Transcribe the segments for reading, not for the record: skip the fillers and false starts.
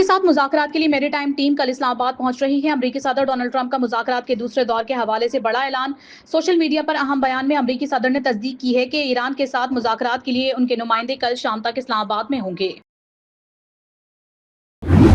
کے ساتھ مذاکرات کے لیے میری ٹائم ٹیم کل اسلام آباد پہنچ رہی ہے۔ امریکی صدر ڈونلڈ ٹرمپ کا مذاکرات کے دوسرے دور کے حوالے سے بڑا اعلان۔ سوشل میڈیا پر اہم بیان میں امریکی صدر نے تصدیق کی ہے کہ ایران کے ساتھ مذاکرات کے لیے ان کے نمائندے کل شام تک اسلام آباد میں ہوں گے۔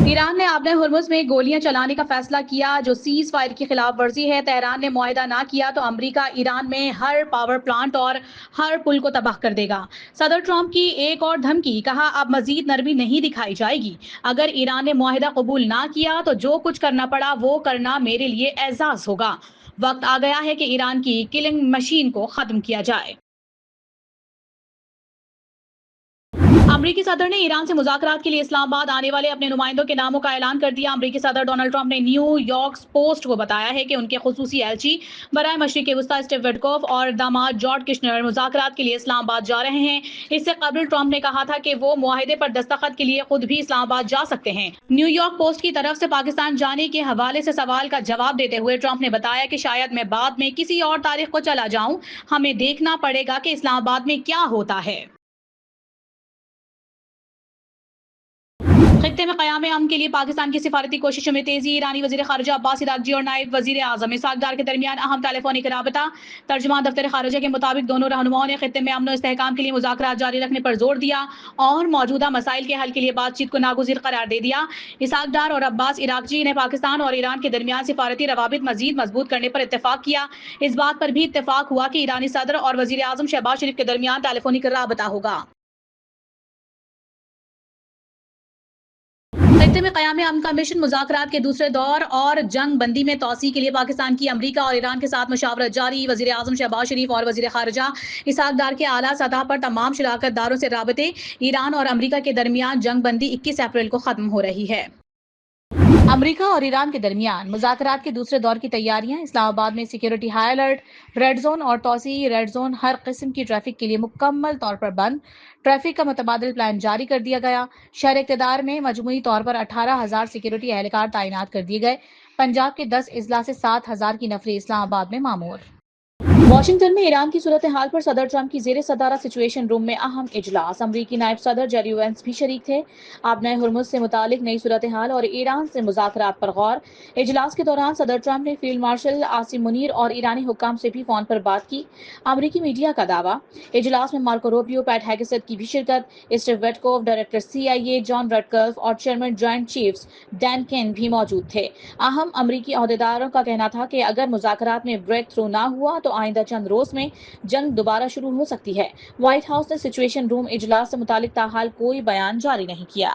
ایران نے آبِ ہرمز میں گولیاں چلانے کا فیصلہ کیا، جو سیز فائر کی خلاف ورزی ہے۔ تہران نے معاہدہ نہ کیا تو امریکہ ایران میں ہر پاور پلانٹ اور ہر پل کو تباہ کر دے گا۔ صدر ٹرمپ کی ایک اور دھمکی، کہا اب مزید نرمی نہیں دکھائی جائے گی۔ اگر ایران نے معاہدہ قبول نہ کیا تو جو کچھ کرنا پڑا وہ کرنا میرے لیے اعزاز ہوگا۔ وقت آ گیا ہے کہ ایران کی کلنگ مشین کو ختم کیا جائے۔ امریکی صدر نے ایران سے مذاکرات کے لیے اسلام آباد آنے والے اپنے نمائندوں کے ناموں کا اعلان کر دیا۔ امریکی صدر ڈونلڈ ٹرمپ نے نیو یارک پوسٹ کو بتایا ہے کہ ان کے خصوصی ایلچی برائے مشرق وسطی اسٹیو وٹکوف اور داماد جارج کشنر مذاکرات کے لیے اسلام آباد جا رہے ہیں۔ اس سے قبل ٹرمپ نے کہا تھا کہ وہ معاہدے پر دستخط کے لیے خود بھی اسلام آباد جا سکتے ہیں۔ نیو یارک پوسٹ کی طرف سے پاکستان جانے کے حوالے سے سوال کا جواب دیتے ہوئے ٹرمپ نے بتایا کہ شاید میں بعد میں کسی اور تاریخ کو چلا جاؤں، ہمیں دیکھنا پڑے گا کہ اسلام آباد میں کیا ہوتا ہے۔ خطے میں قیام امن کے لیے پاکستان کی سفارتی کوششوں میں تیزی۔ ایرانی وزیر خارجہ عباس عراقچی اور نائب وزیر اعظم اسحاق ڈار کے درمیان اہم ٹیلی فونک رابطہ۔ ترجمان دفتر خارجہ کے مطابق دونوں رہنماؤں نے خطے میں امن و استحکام کے لیے مذاکرات جاری رکھنے پر زور دیا اور موجودہ مسائل کے حل کے لیے بات چیت کو ناگزیر قرار دے دیا۔ اسحاق ڈار اور عباس عراقچی نے پاکستان اور ایران کے درمیان سفارتی روابط مزید مضبوط کرنے پر اتفاق کیا۔ اس بات پر بھی اتفاق ہوا کہ ایرانی صدر اور وزیر اعظم شہباز شریف کے درمیان ٹیلی فونک رابطہ ہوگا۔ خطے میں قیام امن کا مشن، مذاکرات کے دوسرے دور اور جنگ بندی میں توسیع کے لیے پاکستان کی امریکہ اور ایران کے ساتھ مشاورت جاری۔ وزیر اعظم شہباز شریف اور وزیر خارجہ اسحاق ڈار کے اعلیٰ سطح پر تمام شراکت داروں سے رابطے۔ ایران اور امریکہ کے درمیان جنگ بندی 21 اپریل کو ختم ہو رہی ہے۔ امریکہ اور ایران کے درمیان مذاکرات کے دوسرے دور کی تیاریاں۔ اسلام آباد میں security high alert, red zone اور توسیعی ریڈ زون، ہر قسم کی ٹریفک کے لیے مکمل طور پر بند۔ ٹریفک کا متبادل پلان جاری کر دیا گیا۔ شہر اقتدار میں مجموعی طور پر 18,000 سیکیورٹی اہلکار تعینات کر دیے گئے۔ پنجاب کے 10 اضلاع سے 7,000 کی نفری اسلام آباد میں مامور۔ واشنگٹن میں ایران کی صورتحال پر صدر ٹرمپ کی زیر صدارت سچویشن روم میں اہم اجلاس۔ امریکی نائب صدر جیری وینس بھی شریک تھے۔ آبِ ہرمز سے متعلق نئی صورتحال اور ایران سے مذاکرات پر غور۔ اجلاس کے دوران صدر ٹرمپ نے فیلڈ مارشل عاصم منیر اور ایرانی حکام سے بھی فون پر بات کی۔ امریکی میڈیا کا دعویٰ، اجلاس میں مارکو روبیو، پیٹ ہیگسیت کی بھی شرکت۔ Steve Witkoff, director CIA John Ratcliffe اور chairman joint chiefs Dan Caine بھی موجود تھے۔ اہم امریکی عہدیداروں کا کہنا تھا کہ اگر مذاکرات میں بریک تھرو نہ ہوا تو آئندہ چند روز میں جنگ دوبارہ شروع ہو سکتی ہے۔ وائٹ ہاؤس نے سچویشن روم اجلاس سے متعلق تاحال کوئی بیان جاری نہیں کیا۔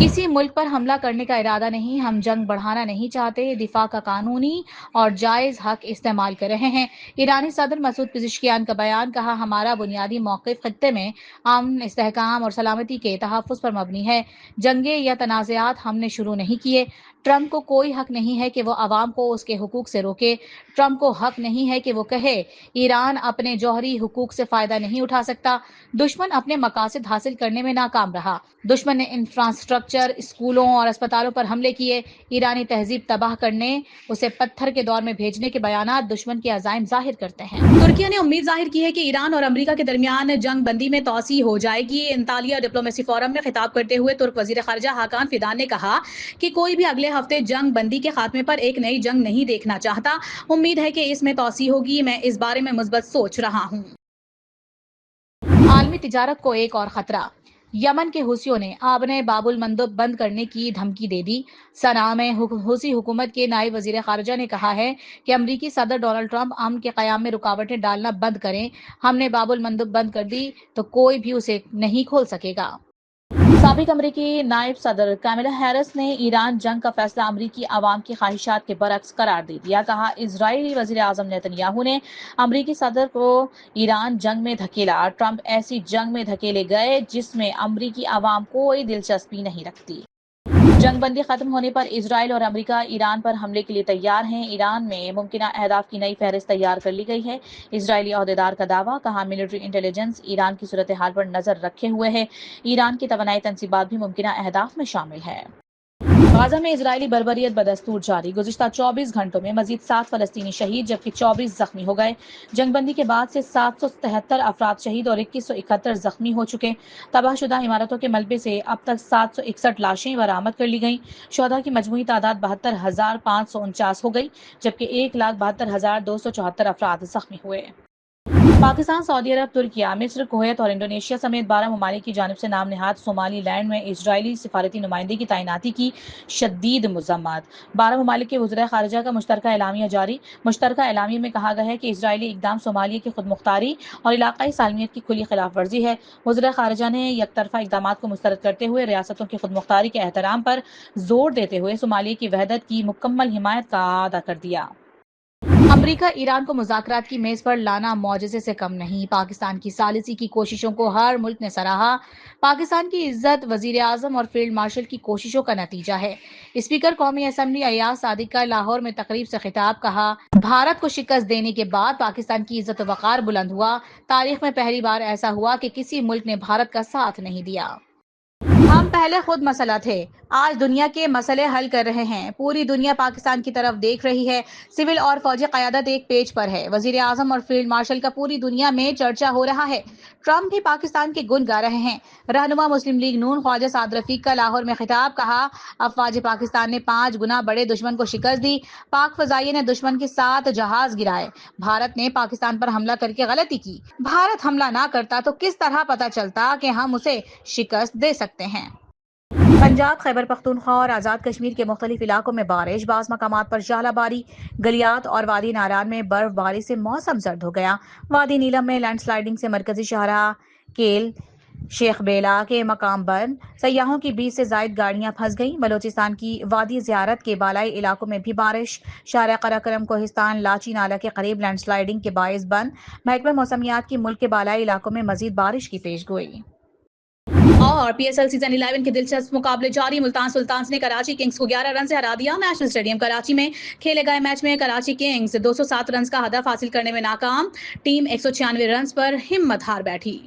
کسی ملک پر حملہ کرنے کا ارادہ نہیں، ہم جنگ بڑھانا نہیں چاہتے، دفاع کا قانونی اور جائز حق استعمال کر رہے ہیں۔ ایرانی صدر مسعود پزشکیان کا بیان، کہا ہمارا بنیادی موقف خطے میں امن، استحکام اور سلامتی کے تحفظ پر مبنی ہے۔ جنگیں یا تنازعات ہم نے شروع نہیں کیے۔ ٹرمپ کو کوئی حق نہیں ہے کہ وہ عوام کو اس کے حقوق سے روکے۔ ٹرمپ کو حق نہیں ہے کہ وہ کہے ایران اپنے جوہری حقوق سے فائدہ نہیں اٹھا سکتا۔ دشمن اپنے مقاصد حاصل کرنے میں ناکام رہا۔ دشمن نے انفراسٹرکچر، اسکولوں اور اسپتالوں پر حملے کیے۔ ایرانی تہذیب تباہ کرنے، اسے پتھر کے دور میں بھیجنے کے بیانات دشمن کے عزائم ظاہر کرتے ہیں۔ ترکی نے امید ظاہر کی ہے کہ ایران اور امریکہ کے درمیان جنگ بندی میں توسیع ہو جائے گی۔ انطالیہ ڈپلومیسی فورم میں خطاب کرتے ہوئے ترک وزیر خارجہ حاکان فیدان نے کہا کہ کوئی بھی اگلے ہفتے جنگ بندی کے خاتمے پر ایک نئی جنگ نہیں دیکھنا چاہتا۔ امید ہے کہ اس میں توسیع ہوگی، میں اس بارے میں مثبت سوچ رہا ہوں۔ عالمی تجارت کو ایک اور خطرہ، یمن کے حوثیوں نے آبِ باب المندب بند کرنے کی دھمکی دے دی۔ صنعاء میں حوثی حکومت کے نائب وزیر خارجہ نے کہا ہے کہ امریکی صدر ڈونلڈ ٹرمپ امن کے قیام میں رکاوٹیں ڈالنا بند کریں۔ ہم نے باب المندب بند کر دی تو کوئی بھی اسے نہیں کھول سکے گا۔ سابق امریکی نائب صدر کیملا ہیرس نے ایران جنگ کا فیصلہ امریکی عوام کی خواہشات کے برعکس قرار دے دیا۔ کہا اسرائیلی وزیر اعظم نیتن یاہو نے امریکی صدر کو ایران جنگ میں دھکیلا۔ ٹرمپ ایسی جنگ میں دھکیلے گئے جس میں امریکی عوام کوئی دلچسپی نہیں رکھتی۔ جنگ بندی ختم ہونے پر اسرائیل اور امریکہ ایران پر حملے کے لیے تیار ہیں۔ ایران میں ممکنہ اہداف کی نئی فہرست تیار کر لی گئی ہے۔ اسرائیلی عہدیدار کا دعویٰ، کہا ملٹری انٹیلیجنس ایران کی صورتحال پر نظر رکھے ہوئے ہے۔ ایران کی توانائی تنصیبات بھی ممکنہ اہداف میں شامل ہے۔ غزہ میں اسرائیلی بربریت بدستور جاری، گزشتہ 24 گھنٹوں میں مزید 7 فلسطینی شہید جبکہ 24 زخمی ہو گئے۔ جنگ بندی کے بعد سے 773 افراد شہید اور 2171 زخمی ہو چکے۔ تباہ شدہ عمارتوں کے ملبے سے اب تک 761 لاشیں برآمد کر لی گئیں۔ شہداء کی مجموعی تعداد 72,549 ہو گئی جبکہ 1,72,274 افراد زخمی ہوئے۔ پاکستان، سعودی عرب، ترکیہ، مصر، کویت اور انڈونیشیا سمیت 12 ممالک کی جانب سے نام نہاد صومالی لینڈ میں اسرائیلی سفارتی نمائندے کی تعیناتی کی شدید مذمت۔ 12 ممالک کے وزرائے خارجہ کا مشترکہ اعلامیہ جاری۔ مشترکہ اعلامیے میں کہا گیا ہے کہ اسرائیلی اقدام صومالیہ کی خود مختاری اور علاقائی سالمیت کی کھلی خلاف ورزی ہے۔ وزرائے خارجہ نے یک طرفہ اقدامات کو مسترد کرتے ہوئے ریاستوں کی خود مختاری کے احترام پر زور دیتے ہوئے صومالیہ کی وحدت کی مکمل حمایت کا اعادہ کر دیا۔ امریکہ ایران کو مذاکرات کی میز پر لانا معجزے سے کم نہیں، پاکستان کی ثالثی کی کوششوں کو ہر ملک نے سراہا۔ پاکستان کی عزت وزیر اعظم اور فیلڈ مارشل کی کوششوں کا نتیجہ ہے۔ اسپیکر قومی اسمبلی ایاز صادق کا لاہور میں تقریب سے خطاب، کہا بھارت کو شکست دینے کے بعد پاکستان کی عزت و وقار بلند ہوا۔ تاریخ میں پہلی بار ایسا ہوا کہ کسی ملک نے بھارت کا ساتھ نہیں دیا۔ ہم پہلے خود مسئلہ تھے، آج دنیا کے مسئلے حل کر رہے ہیں۔ پوری دنیا پاکستان کی طرف دیکھ رہی ہے۔ سول اور فوجی قیادت ایک پیج پر ہے۔ وزیر اعظم اور فیلڈ مارشل کا پوری دنیا میں چرچا ہو رہا ہے۔ ٹرمپ بھی پاکستان کے گن گا رہے ہیں۔ رہنما مسلم لیگ نون خواجہ سعد رفیق کا لاہور میں خطاب، کہا افواج پاکستان نے 5 گنا بڑے دشمن کو شکست دی۔ پاک فضائیہ نے دشمن کے 7 جہاز گرائے۔ بھارت نے پاکستان پر حملہ کر کے غلطی کی۔ بھارت حملہ نہ کرتا تو کس طرح پتہ چلتا کہ ہم اسے شکست دے سکتے ہیں۔ پنجاب، خیبر پختونخوا اور آزاد کشمیر کے مختلف علاقوں میں بارش، بعض مقامات پر ژالہ باری، گلیات اور وادی ناران میں برف باری سے موسم سرد ہو گیا۔ وادی نیلم میں لینڈ سلائیڈنگ سے مرکزی شاہراہ کیل شیخ بیلا کے مقام بند، سیاحوں کی 20 سے زائد گاڑیاں پھنس گئیں۔ بلوچستان کی وادی زیارت کے بالائی علاقوں میں بھی بارش، شارع قراقرم کوہستان لاچی نالہ کے قریب لینڈ سلائیڈنگ کے باعث بند۔ محکمہ موسمیات کی ملک کے بالائی علاقوں میں مزید بارش کی پیشگوئی۔ اور پی ایس ایل سیزن 11 کے دلچسپ مقابلے جاری، ملتان سلطانز نے کراچی کنگز کو 11 رن سے ہرا دیا۔ نیشنل اسٹیڈیم کراچی میں کھیلے گئے میچ میں کراچی کنگز 207 رنز کا ہدف حاصل کرنے میں ناکام، ٹیم 196 رنز پر ہمت ہار بیٹھی۔